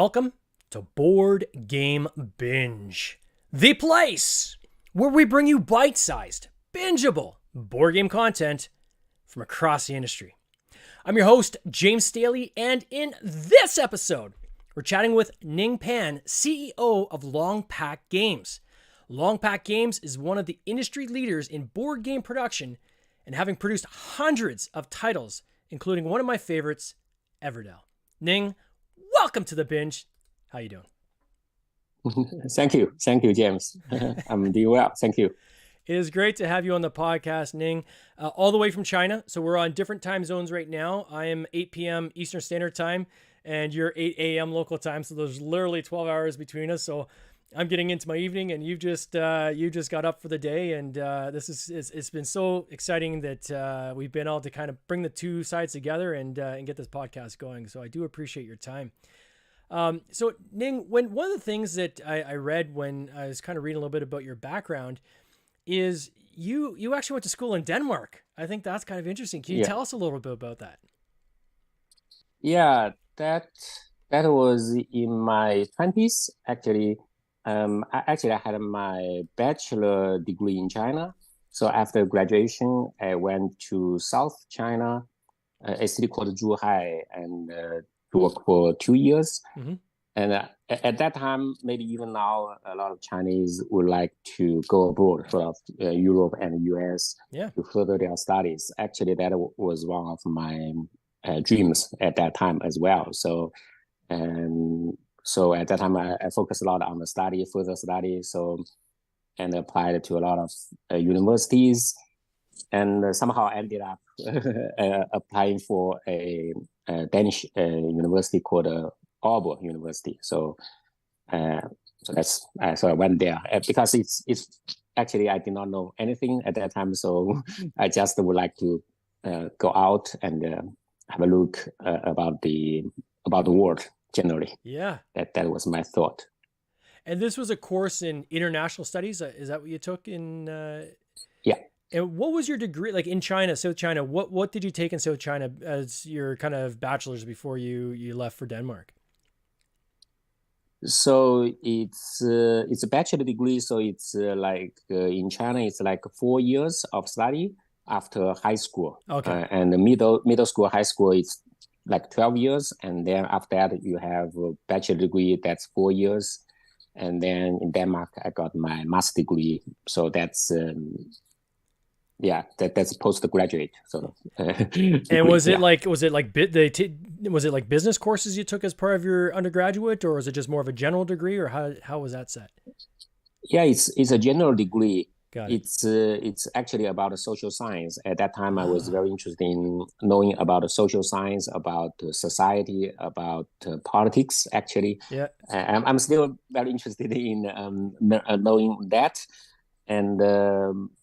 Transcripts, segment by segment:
Welcome to Board Game Binge, the place where we bring you bite-sized, bingeable board game content from across the industry. I'm your host, James Staley, and in this episode, we're chatting with Ning Pan, CEO of Longpack Games. Longpack Games is one of the industry leaders in board game production and having produced hundreds of titles, including one of my favorites, Everdell. Ning, welcome to the binge. How you doing? Thank you, James. I'm doing well. Thank you. It is great to have you on the podcast, Ning, all the way from China. So we're on different time zones right now. I am 8 p.m. Eastern Standard Time, and you're 8 a.m. local time. So there's literally 12 hours between us. So I'm getting into my evening, and you just got up for the day, and it's been so exciting that we've been able to kind of bring the two sides together and get this podcast going. So I do appreciate your time. So Ning, one of the things that I read when I was kind of reading a little bit about your background is you actually went to school in Denmark. I think that's kind of interesting. Can you tell us a little bit about that? Yeah, that was in my 20s actually. I had my bachelor degree in China. So after graduation, I went to South China, a city called Zhuhai, and to work for 2 years. Mm-hmm. And at that time, maybe even now, a lot of Chinese would like to go abroad, sort of Europe and US to further their studies. Actually, that was one of my dreams at that time as well. So at that time, I focused a lot on the further study, and applied to a lot of universities, and somehow ended up applying for a Danish university called Aalborg University. So I went there because it's actually I did not know anything at that time, so I just would like to go out and have a look about the world generally. Yeah, that was my thought. And this was a course in international studies. Is that what you took in? Yeah. And what was your degree like in China, South China? What did you take in South China as your kind of bachelor's before you left for Denmark? So it's a bachelor degree. So it's in China, it's like 4 years of study after high school. Okay. And the middle school, high school, it's like 12 years. And then after that, you have a bachelor degree, that's 4 years. And then in Denmark, I got my master's degree. So that's that's postgraduate. So and was it like business courses you took as part of your undergraduate, or was it just more of a general degree, or how was that set? Yeah, it's a general degree. Got it. It's actually about social science. At that time, I was very interested in knowing about social science, about society, about politics. Actually, I'm still very interested in knowing that. And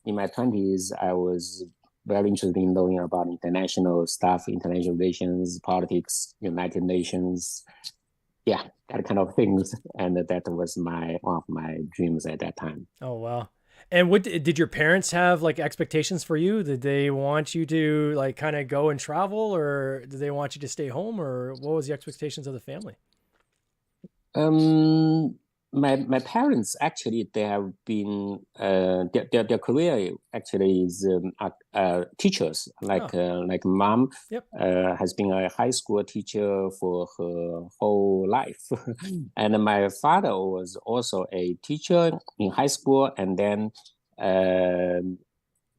in my 20s, I was very interested in knowing about international stuff, international relations, politics, United Nations, that kind of things. And that was one of my dreams at that time. Oh, wow. And what did your parents have like expectations for you? Did they want you to like kind of go and travel, or did they want you to stay home, or what was the expectations of the family? My parents actually, they have been their career actually is teachers. Like mom has been a high school teacher for her whole life, and my father was also a teacher in high school, and then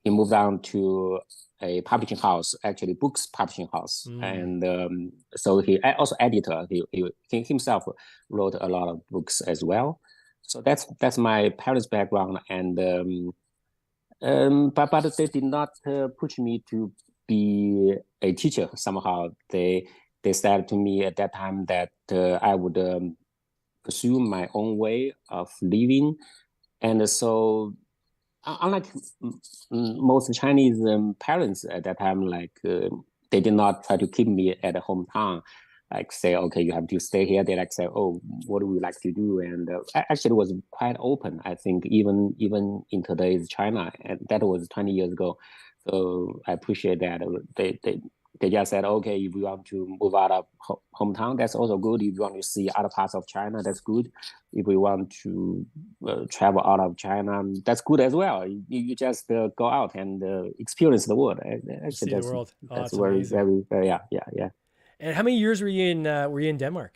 he moved on to a publishing house, actually books publishing house. And so he also editor. He himself wrote a lot of books as well. So that's my parents' background. And but they did not push me to be a teacher. Somehow they said to me at that time that I would pursue my own way of living. And so unlike most Chinese parents at that time, they did not try to keep me at a hometown, like say, okay, you have to stay here. They say, oh, what do we like to do? And actually was quite open, I think, even in today's China, and that was 20 years ago. So I appreciate that they just said, okay, if you want to move out of hometown, that's also good. If you want to see other parts of China, that's good. If we want to travel out of China, that's good as well. You just go out and experience the world. Actually, See the world. Oh, that's that's very, amazing. very, very, yeah, yeah, yeah. And how many years were you in Denmark?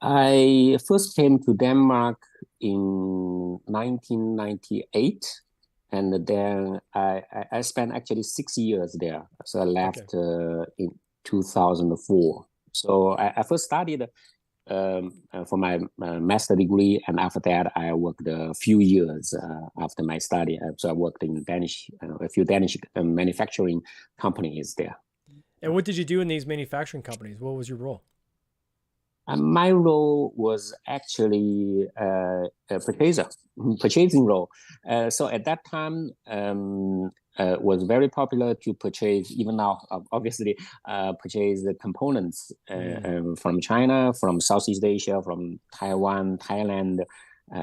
I first came to Denmark in 1998, and then I spent actually 6 years there. So I Okay. left in 2004. So I first studied for my master degree, and after that I worked a few years after my study. So I worked in a few Danish manufacturing companies there. And what did you do in these manufacturing companies? What was your role? My role was actually a purchasing role. So at that time, was very popular to purchase, even now, obviously, purchase the components Mm. from China, from Southeast Asia, from Taiwan, Thailand,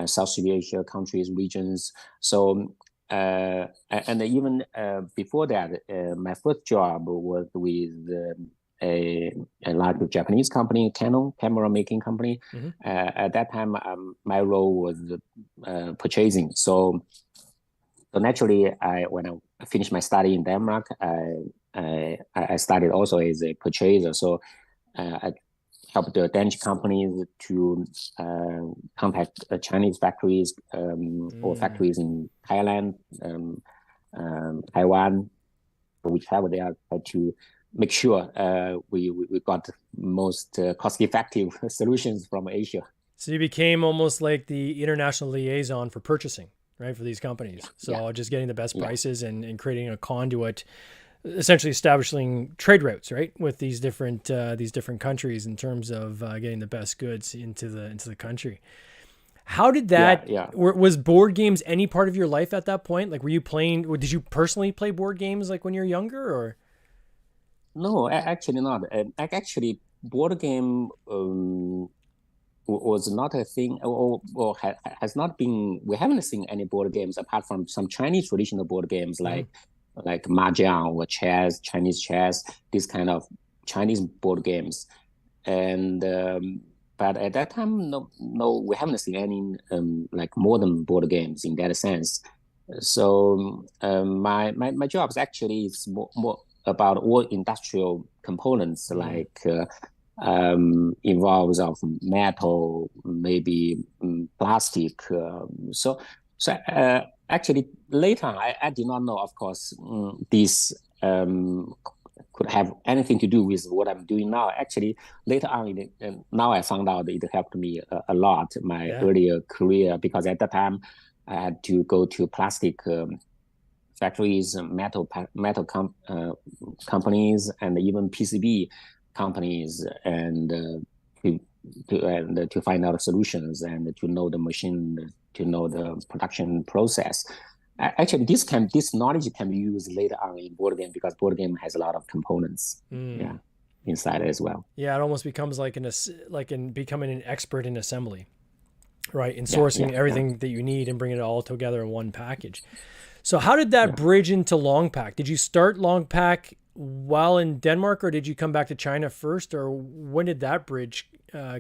Southeast Asia countries, regions. So, and even before that, my first job was with a, a large Japanese company, Canon, camera making company. Hmm. At that time, my role was purchasing. So naturally, when I finished my study in Denmark, I started also as a purchaser. So I helped the Danish companies to contact Chinese factories or Mm. factories in Thailand, Taiwan. We travel there to make sure we got most cost-effective solutions from Asia. So you became almost like the international liaison for purchasing, right, for these companies. Yeah, So just getting the best yeah, prices and creating a conduit, essentially establishing trade routes, right, with these different countries in terms of getting the best goods into the country. How did yeah, that yeah. was board games any part of your life at that point? Like, were you playing? Did you personally play board games like when you're younger, or? No, actually not. Actually, board game was not a thing, or has not been. We haven't seen any board games apart from some Chinese traditional board games Mhm. like mahjong or chess, Chinese chess, this kind of Chinese board games. And but at that time, no, we haven't seen any like modern board games in that sense. So my job is actually is more about all industrial components Mm. like involves of metal, maybe plastic. Actually later I did not know, of course, this could have anything to do with what I'm doing now. Actually, later on, now I found out it helped me a lot my Yeah. earlier career, because at that time I had to go to plastic factories, companies, and even PCB companies, and to find out solutions and to know the machine, to know the production process. Actually, this knowledge can be used later on in board game, because board game has a lot of components, yeah, Mm. inside as well. Yeah, it almost becomes like like in becoming an expert in assembly, right? In Yeah, yeah, sourcing yeah, everything that you need and bringing it all together in one package. So how did that yeah. bridge into Longpack? Did you start Longpack while in Denmark, or did you come back to China first, or when did that bridge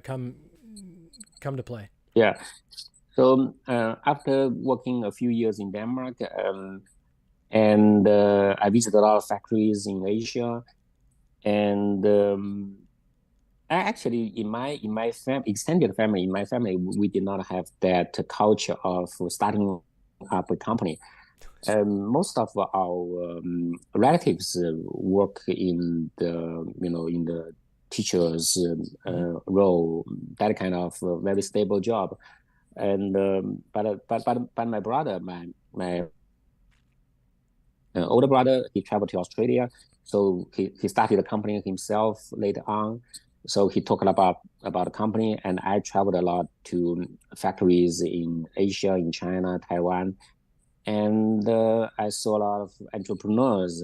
come to play? Yeah. So after working a few years in Denmark, and I visited a lot of factories in Asia, and actually extended family, in my family, we did not have that culture of starting up a company. Most of our relatives work in the teachers Hmm. role, that kind of very stable job. And but my brother, my older brother, he traveled to Australia, so he started a company himself later on. So he talked about the company, and I traveled a lot to factories in Asia, in China, Taiwan, and I saw a lot of entrepreneurs,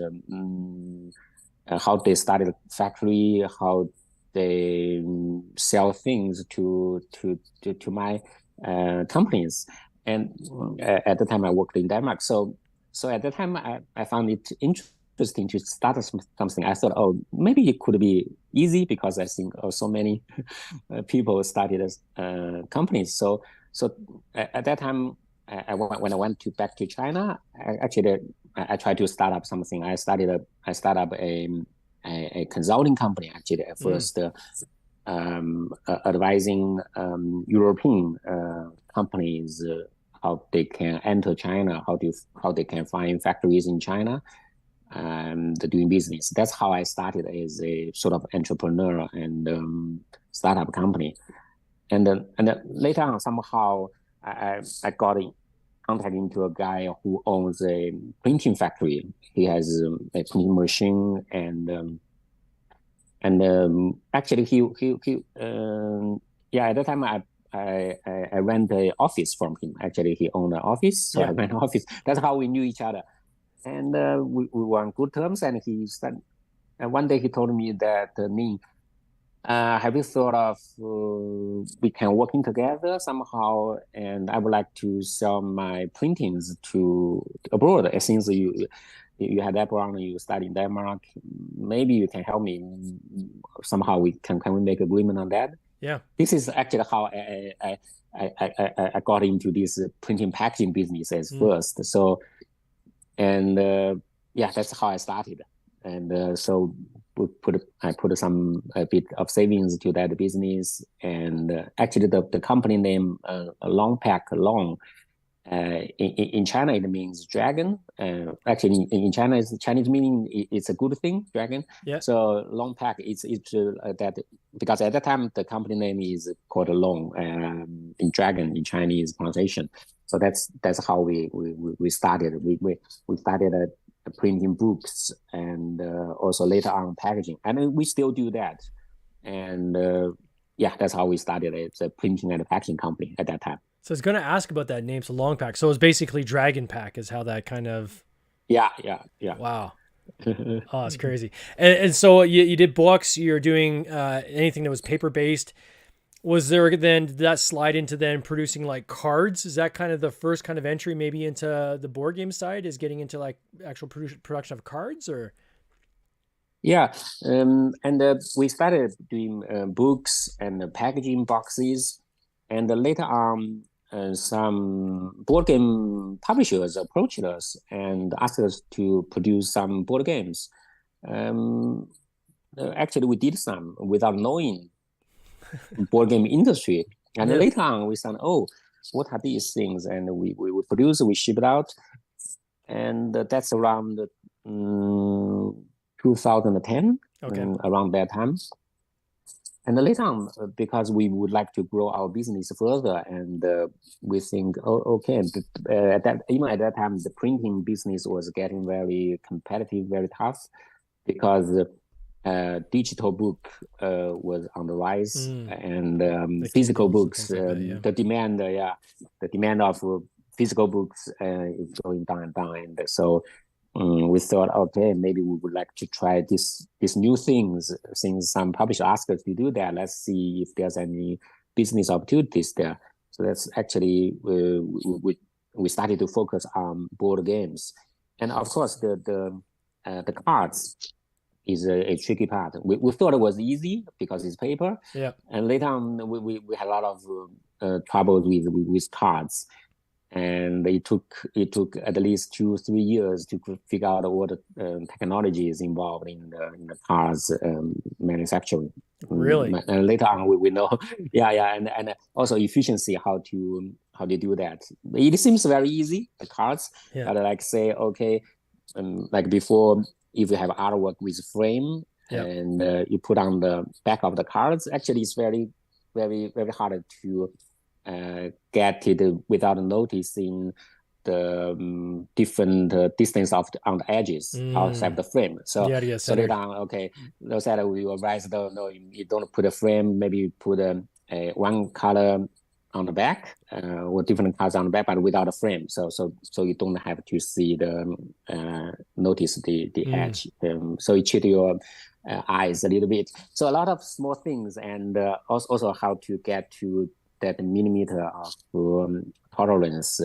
how they started a factory, how they sell things to my companies. And at the time I worked in Denmark, so at the time I found it interesting interesting to start something. I thought, oh, maybe it could be easy because I think so many people started companies. So at that time, when I went back to China, I tried to start up something. I started up a consulting company actually at first, advising European companies how they can enter China, how they can find factories in China, and doing business. That's how I started as a sort of entrepreneur and startup company. And then later on, somehow I got in contact into a guy who owns a printing factory. He has a printing machine and actually yeah, at that time I rent an office from him. Actually, he owned an office, so I rent an office. That's how we knew each other, and we were on good terms. And and one day he told me that Ning, have you thought of we can working together somehow? And I would like to sell my printings to abroad. Since you had that background, you studied in Denmark, maybe you can help me somehow. Can we make agreement on that? Yeah. This is actually how I got into this printing packaging business as first. So, and yeah, that's how I started. And so I put a bit of savings to that business. And actually the company name Longpack, Long. In China, it means dragon. Actually, in China, it's Chinese meaning it's a good thing, dragon. Yeah. So Longpack, it's that because at that time the company name is called Long, in dragon in Chinese pronunciation. So that's how we started. We started printing books and also later on packaging, and we still do that. And yeah, that's how we started. It's a printing and a packaging company at that time. So I was going to ask about that name. So Longpack. So it's basically Dragon Pack is how that kind of. Yeah. Wow. Oh, it's crazy. And so you did books. You're doing anything that was paper based. Was there then, did that slide into then producing like cards? Is that kind of the first kind of entry maybe into the board game side, is getting into like actual production of cards? Or? Yeah. And we started doing books and packaging boxes. And later on, some board game publishers approached us and asked us to produce some board games. Actually, we did some without knowing board game industry. And later on, we said, oh, what are these things? And we produce, we ship it out. And that's around 2010, around that time. And later on, because we would like to grow our business further, and we think, okay, at that time, the printing business was getting very competitive, very tough, because digital book was on the rise, and physical books, the demand of physical books is going down and down. And so we thought, okay, maybe we would like to try these new things. Since some publishers asked us to do that, let's see if there's any business opportunities there. So that's actually we started to focus on board games, and of course the cards is a tricky part. We thought it was easy because it's paper. Yeah. And later on, we had a lot of troubles with cards. And it took at least 2-3 years to figure out what technology is involved in the cards manufacturing. Really? And later on, we know, and also efficiency, how to do that. It seems very easy, the cards, but like say, okay, like before, if you have artwork with frame and you put on the back of the cards, actually it's very, very, very hard to get it without noticing the different distance on the edges outside the frame. So later on, okay, those that we advise, no, you don't put a frame. Maybe you put a one color on the back or different colors on the back, but without a frame. So you don't have to see notice the edge. So it cheat your eyes a little bit. So a lot of small things, and also how to get to that millimeter of tolerance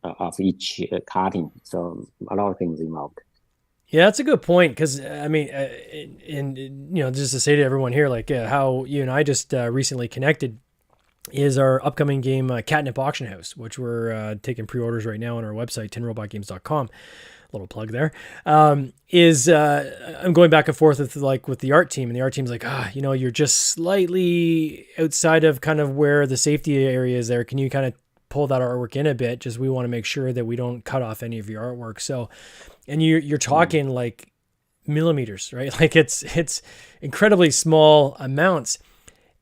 of each cutting. So a lot of things involved. Yeah, that's a good point because I mean, and just to say to everyone here, like how you and I just recently connected is our upcoming game Catnip Auction House, which we're taking pre-orders right now on our website, tinrobotgames.com. Little plug there. Is I'm going back and forth with the art team, and the art team's like, you're just slightly outside of kind of where the safety area is there. Can you kind of pull that artwork in a bit? Just we want to make sure that we don't cut off any of your artwork. So, and you're talking like millimeters, right? Like it's incredibly small amounts,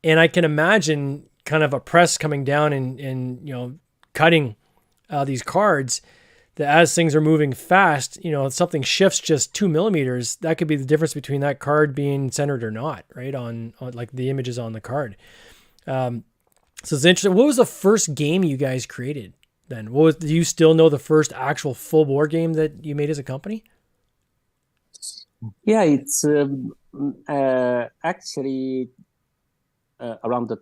and I can imagine kind of a press coming down and cutting these cards. That as things are moving fast, if something shifts just 2 millimeters, that could be the difference between that card being centered or not, right? On like the images on the card. So it's interesting. What was the first game you guys created then? Do you still know the first actual full board game that you made as a company? Yeah, it's actually around the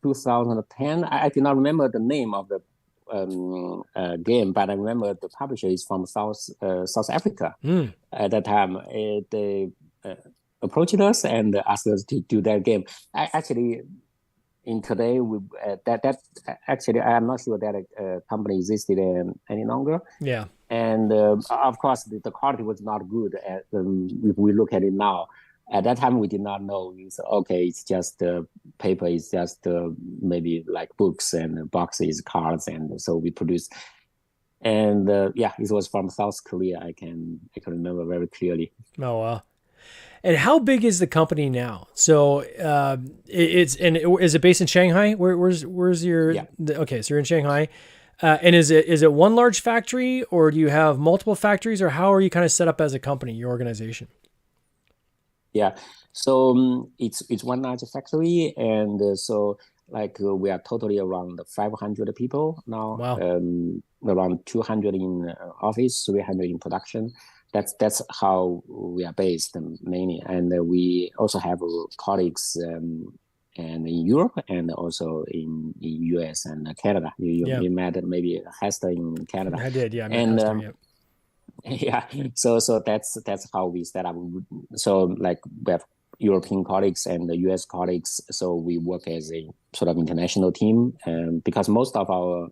2010. I do not remember the name of the game, but I remember the publisher is from South Africa. At that time. They approached us and asked us to do that game. Actually, in today, that actually I am not sure that company existed any longer. Yeah, and of course the quality was not good. If we look at it now. At that time, we did not know. We said, okay, it's just paper, it's just maybe like books and boxes, cards, and so we produced. And it was from South Korea. I can remember very clearly. Oh wow! And how big is the company now? So is it based in Shanghai? Where's your? Yeah. Okay, so you're in Shanghai. And is it one large factory, or do you have multiple factories, or how are you kind of set up as a company, your organization? Yeah, so it's one large factory, and so we are totally around 500 people now. Wow. Around 200 in office, 300 in production. That's how we are based mainly, and we also have colleagues and in Europe and also in US and Canada. You met maybe Hester in Canada. I did, yeah. I met Hester, yeah. Yeah, so that's how we set up. So we have European colleagues and the US colleagues, so we work as a sort of international team, because most of our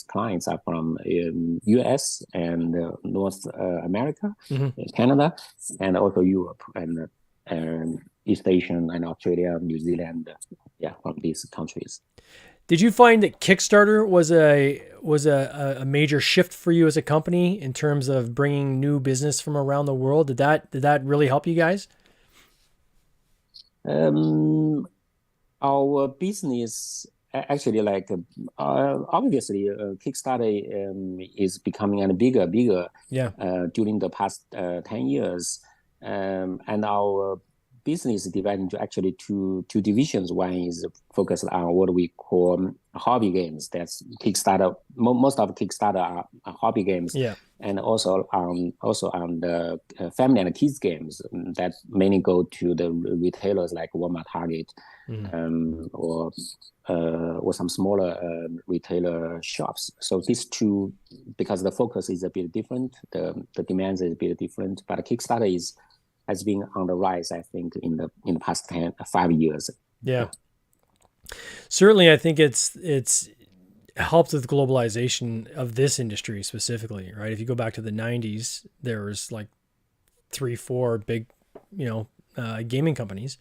clients are from US and North America, Canada, and also Europe and East Asian and Australia, New Zealand, from these countries. Did you find that Kickstarter was a major shift for you as a company in terms of bringing new business from around the world? Did that really help you guys? Our business actually, obviously, Kickstarter is becoming bigger during the past 10 years, and our business divided into actually two divisions. One is focused on what we call hobby games. That's Kickstarter. Most of Kickstarter are hobby games. Yeah. And also on the family and kids games that mainly go to the retailers like Walmart, Target, or some smaller retailer shops. So these two, because the focus is a bit different, the demands is a bit different. But Kickstarter has been on the rise, I think, in the past 5 years. Yeah. Certainly, I think it's helped with globalization of this industry specifically, right? If you go back to the 90s, there was 3-4 big, gaming companies.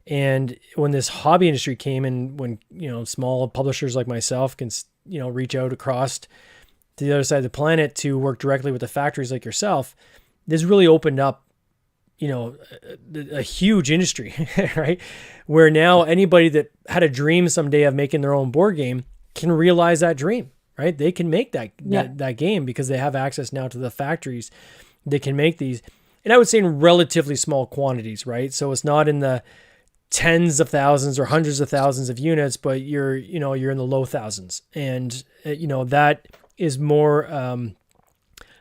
And when this hobby industry came in, when, small publishers like myself can, reach out across to the other side of the planet to work directly with the factories like yourself, this really opened up a huge industry, right? Where now anybody that had a dream someday of making their own board game can realize that dream, right? They can make that game because they have access now to the factories. They can make these, and I would say in relatively small quantities, right? So it's not in the tens of thousands or hundreds of thousands of units, but you're in the low thousands. And, that is more,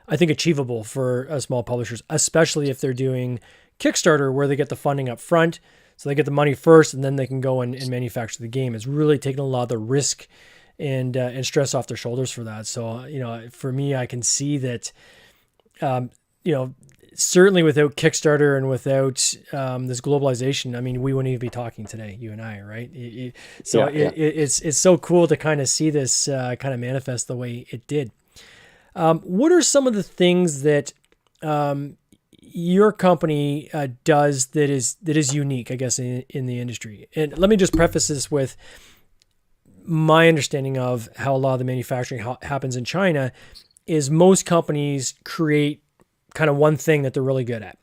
I think, achievable for small publishers, especially if they're doing Kickstarter where they get the funding up front. So they get the money first and then they can go and manufacture the game. It's really taking a lot of the risk and stress off their shoulders for that. So, for me, I can see that, certainly without Kickstarter and without this globalization, I mean, we wouldn't even be talking today, you and I, right? It's so cool to kind of see this kind of manifest the way it did. What are some of the things that your company does that is unique, I guess, in the industry? And let me just preface this with my understanding of how a lot of the manufacturing happens in China is most companies create kind of one thing that they're really good at.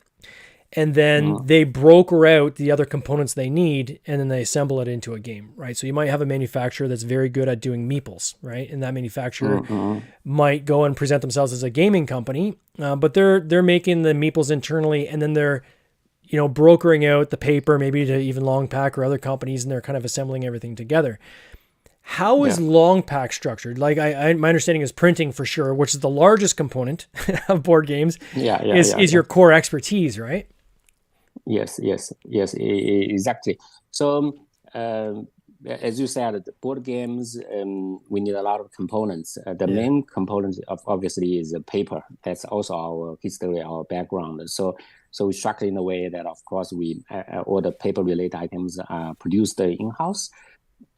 And then they broker out the other components they need, and then they assemble it into a game, right? So you might have a manufacturer that's very good at doing meeples, right? And that manufacturer might go and present themselves as a gaming company, but they're making the meeples internally, and then they're, brokering out the paper, maybe to even Longpack or other companies, and they're kind of assembling everything together. How is Longpack structured? Like my understanding is printing for sure, which is the largest component of board games. Is your core expertise, right? Yes, exactly. So, as you said, the board games, we need a lot of components. The main component obviously is the paper. That's also our history, our background. So we structure in a way that, of course, we all the paper-related items are produced in-house.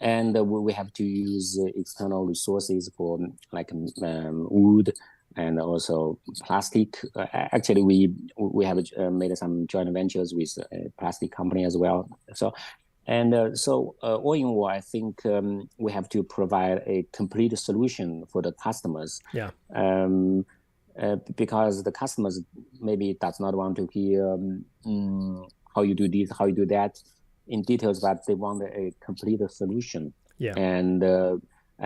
And we have to use external resources for like wood and also plastic. Actually, we have made some joint ventures with a plastic company as well. So all in all, I think we have to provide a complete solution for the customers. Because the customers maybe does not want to hear how you do this, how you do that in details, but they want a complete solution. And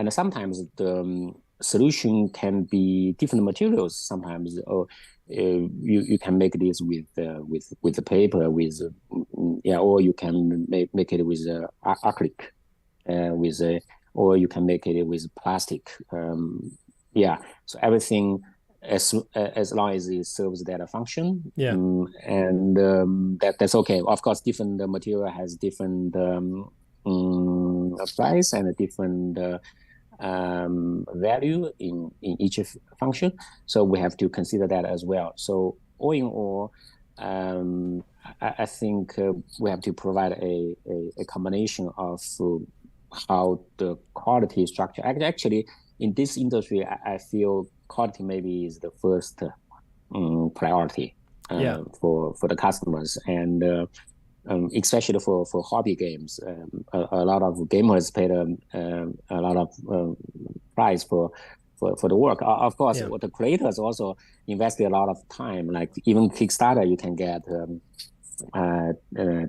sometimes the solution can be different materials. Sometimes you can make this with the paper, or you can make it with acrylic, or you can make it with plastic. So everything as long as it serves that function, that's okay. Of course, different material has different price and a different value in each function, so we have to consider that as well. So all in all, I think we have to provide a combination of how the quality structure. Actually, in this industry, I feel quality maybe is the first priority for the customers, and especially for hobby games. A lot of gamers paid a lot of price for the work. Of course, the creators also invested a lot of time. Like even Kickstarter, you can get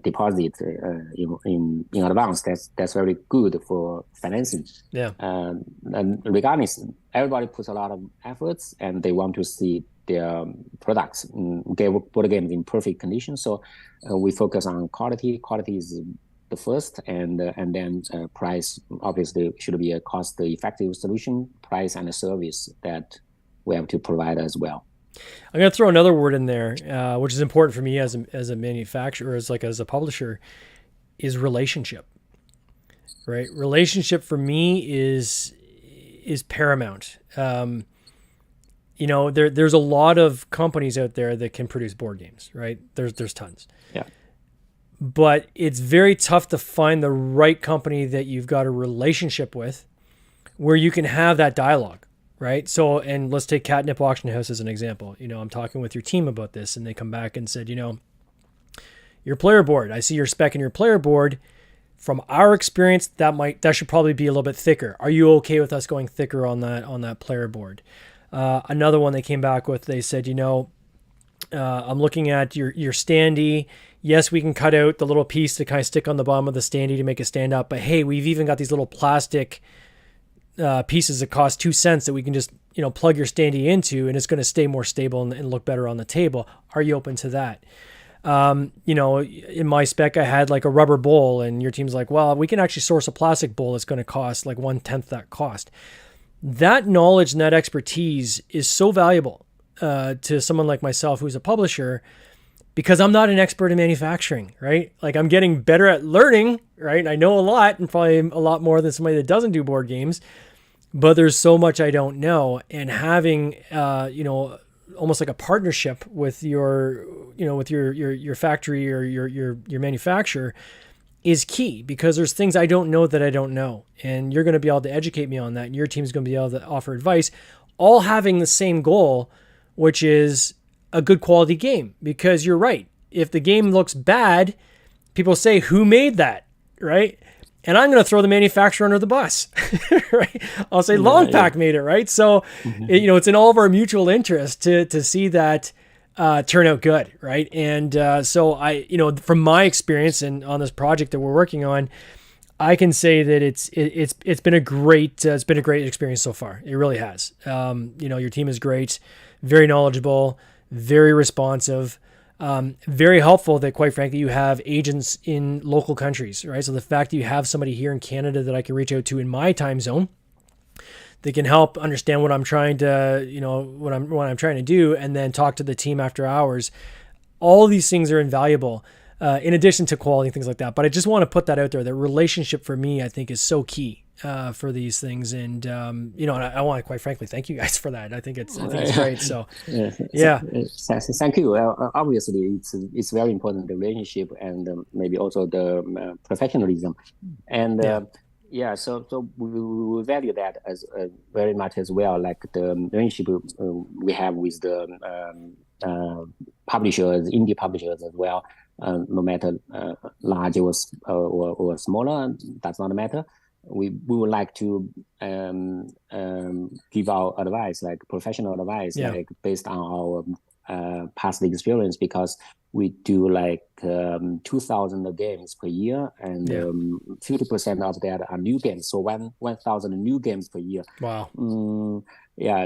deposit in advance. That's very good for financing. And regardless, everybody puts a lot of efforts, and they want to see their products board games in perfect condition. So we focus on quality. Quality is the first, and then price obviously should be a cost-effective solution. Price and a service that we have to provide as well. I'm going to throw another word in there, which is important for me as a manufacturer, as a publisher, is relationship. Right? Relationship for me is paramount. There's a lot of companies out there that can produce board games, right? There's tons. But it's very tough to find the right company that you've got a relationship with where you can have that dialogue. Right. So, and let's take Catnip Auction House as an example. I'm talking with your team about this, and they come back and said, your player board, I see your spec in your player board. From our experience, that should probably be a little bit thicker. Are you okay with us going thicker on that player board? Another one they came back with, they said, I'm looking at your standee. Yes, we can cut out the little piece to kind of stick on the bottom of the standee to make it stand up. But hey, we've even got these little plastic pieces that cost 2 cents that we can just plug your standee into, and it's going to stay more stable and look better on the table. Are you open to that? In my spec I had like a rubber bowl, and your team's like, well, we can actually source a plastic bowl that's going to cost like 1/10 that cost. That knowledge and that expertise is so valuable to someone like myself who's a publisher, because I'm not an expert in manufacturing, right? Like I'm getting better at learning, right? I know a lot, and probably a lot more than somebody that doesn't do board games, but there's so much I don't know. And having, almost like a partnership with your, with your factory or your manufacturer is key, because there's things I don't know that I don't know. And you're going to be able to educate me on that. And your team's going to be able to offer advice, all having the same goal, which is a good quality game. Because you're right. If the game looks bad, people say, who made that? Right. And I'm going to throw the manufacturer under the bus, right? I'll say Longpack made it, right? So, it's in all of our mutual interest to see that turn out good, right? And so I, from my experience and on this project that we're working on, I can say that it's been a great experience so far. It really has. Your team is great, very knowledgeable, very responsive. Very helpful that, quite frankly, you have agents in local countries, right? So the fact that you have somebody here in Canada that I can reach out to in my time zone, they can help understand what I'm trying to, what I'm trying to do, and then talk to the team after hours. All these things are invaluable, in addition to quality and things like that. But I just want to put that out there. That relationship for me, I think, is so key for these things, and and I want to, quite frankly, thank you guys for that. I think it's great. So yeah. Thank you. Obviously, it's very important, the relationship, and maybe also the professionalism, and so we value that as very much as well, like the relationship we have with the publishers, indie publishers as well. No matter large or smaller, that's not matter. We would like to give our advice, like professional advice, like based on our past experience, because we do like 2,000 games per year, and 50% of that are new games. So 1,000 new games per year. Wow.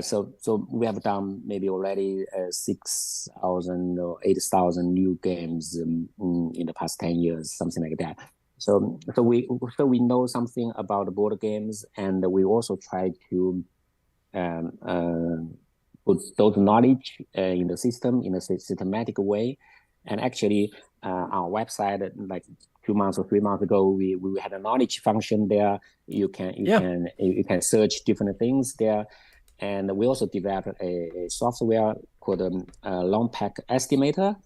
So we have done maybe already 6,000 or 8,000 new games in the past 10 years, something like that. So we know something about board games, and we also try to put those knowledge in the system in a systematic way. And actually, our website, like 2 months or 3 months ago, we had a knowledge function there. You can search different things there. And we also developed a software called Longpack Estimator.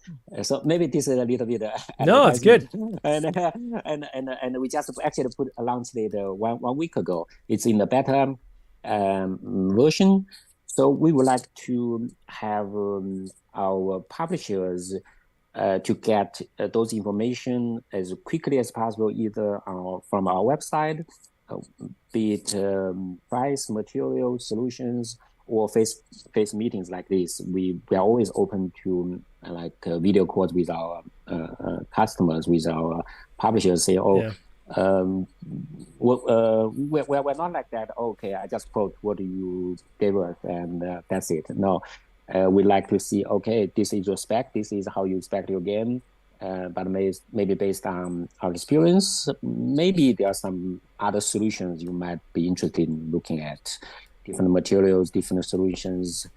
So maybe this is a little bit. No, it's good. And we just actually launched it 1 week ago. It's in the beta version. So we would like to have our publishers to get those information as quickly as possible, either from our website, be it price, material, solutions, or face meetings like this. We are always open to video calls with our customers, with our publishers. Say, we're not like that. Okay, I just quote what you gave us, and that's it. No, we like to see. Okay, this is your spec. This is how you expect your game. But maybe based on our experience, maybe there are some other solutions you might be interested in looking at. Different materials, different solutions,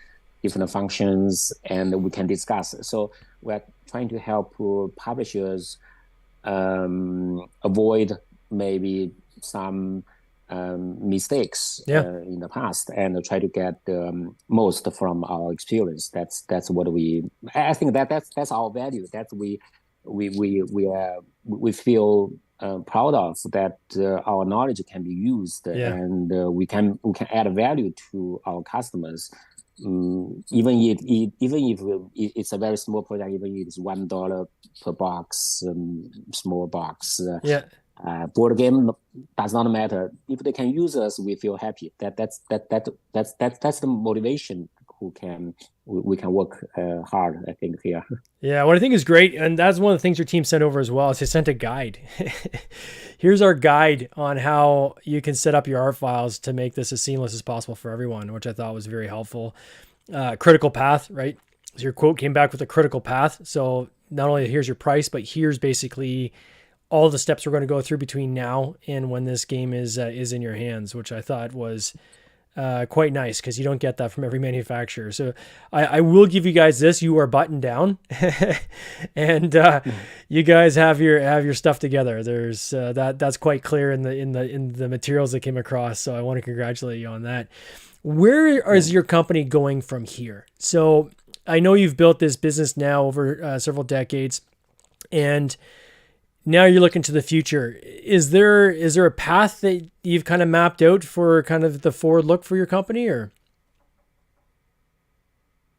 different functions, and we can discuss. So we're trying to help publishers avoid maybe some mistakes in the past, and try to get the most from our experience. That's what I think that's our value. That we feel proud of, that our knowledge can be used, and we can add value to our customers. Even if it's a very small project, even if it's $1 per box, small box, board game does not matter. If they can use us, we feel happy. That's the motivation. We can work hard, I think, here. Yeah, what I think is great, and that's one of the things your team sent over as well, is they sent a guide. Here's our guide on how you can set up your art files to make this as seamless as possible for everyone, which I thought was very helpful. Critical path, right? So your quote came back with a critical path. So not only here's your price, but here's basically all the steps we're going to go through between now and when this game is in your hands, which I thought was quite nice, because you don't get that from every manufacturer. So I will give you guys this: you are buttoned down, and you guys have your stuff together. There's that's quite clear in the materials that came across. So I want to congratulate you on that. Where is your company going from here? So I know you've built this business now over several decades, and now you're looking to the future. Is there a path that you've kind of mapped out for kind of the forward look for your company, or?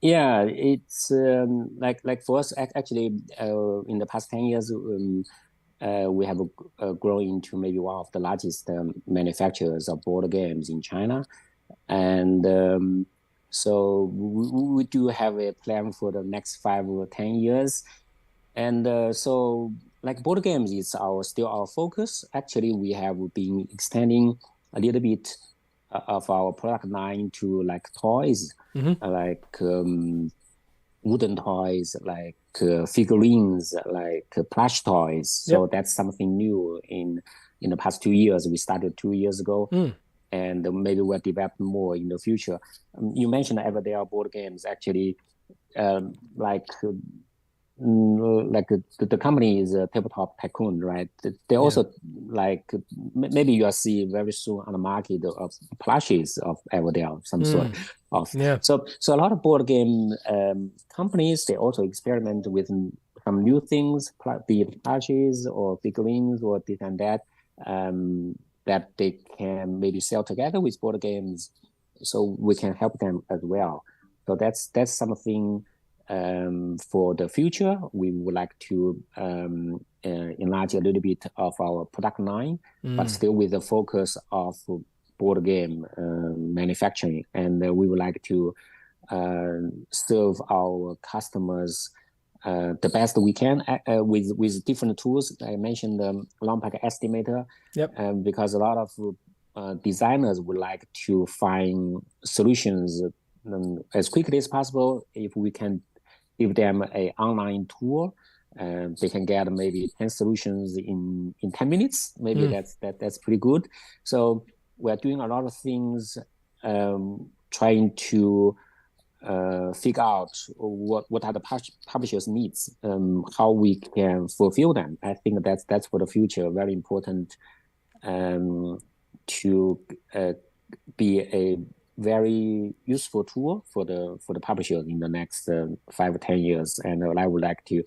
Yeah, it's like for us actually in the past 10 years we have grown into maybe one of the largest manufacturers of board games in China, and so we do have a plan for the next 5 or 10 years, and so like board games is still our focus. Actually, we have been extending a little bit of our product line to like toys, like wooden toys, like figurines, like plush toys. So that's something new in the past 2 years. We started 2 years ago, and maybe we'll develop more in the future. You mentioned Everdell board games. Actually, the company is Tabletop Tycoon, right? They also like maybe you'll see very soon on the market of plushies of Everdell, some sort of. So a lot of board game companies, they also experiment with some new things, be it plushies or figurines or this and that, that they can maybe sell together with board games, so we can help them as well. So that's something. For the future, we would like to enlarge a little bit of our product line, but still with the focus of board game manufacturing. And we would like to serve our customers the best we can with different tools. I mentioned the Longpack estimator, because a lot of designers would like to find solutions as quickly as possible. If we can give them an online tool, they can get maybe 10 solutions in 10 minutes. Maybe that's pretty good. So we're doing a lot of things, trying to figure out what are the publishers' needs, how we can fulfill them. I think that's for the future, very important, to be a very useful tool for the publishers in the next 5 or 10 years. And I would like to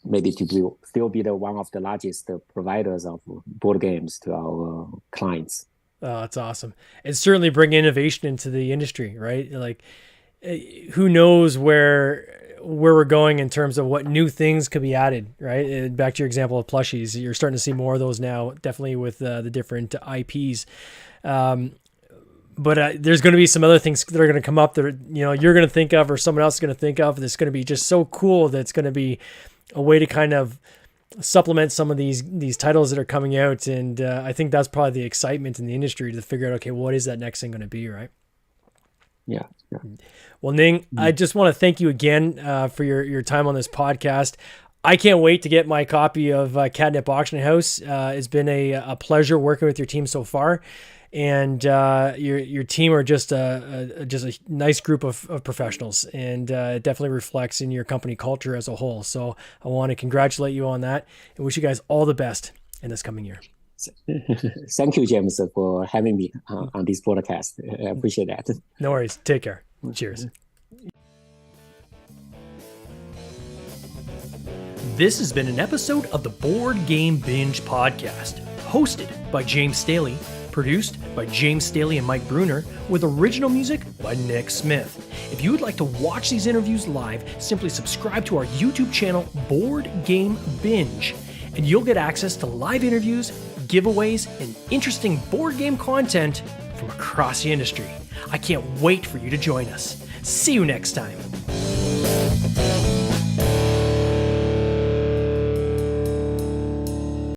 maybe still be one of the largest providers of board games to our clients. Oh, that's awesome. And certainly bring innovation into the industry, right? Like, who knows where we're going in terms of what new things could be added, right? And back to your example of plushies, you're starting to see more of those now, definitely with the different IPs. But there's going to be some other things that are going to come up that you're going to think of, or someone else is going to think of, that's going to be just so cool. That's going to be a way to kind of supplement some of these titles that are coming out. And I think that's probably the excitement in the industry, to figure out, okay, what is that next thing going to be, right? Yeah. Well, Ning, I just want to thank you again for your time on this podcast. I can't wait to get my copy of Catnip Auction House. It's been a pleasure working with your team so far. And your team are just a nice group of professionals, and it definitely reflects in your company culture as a whole. So I want to congratulate you on that and wish you guys all the best in this coming year. Thank you, James, for having me on this podcast. I appreciate that. No worries. Take care. Cheers. This has been an episode of the Board Game Binge podcast, hosted by James Staley, produced by James Staley and Mike Bruner, with original music by Nick Smith. If you would like to watch these interviews live, simply subscribe to our YouTube channel, Board Game Binge, and you'll get access to live interviews, giveaways, and interesting board game content from across the industry. I can't wait for you to join us. See you next time.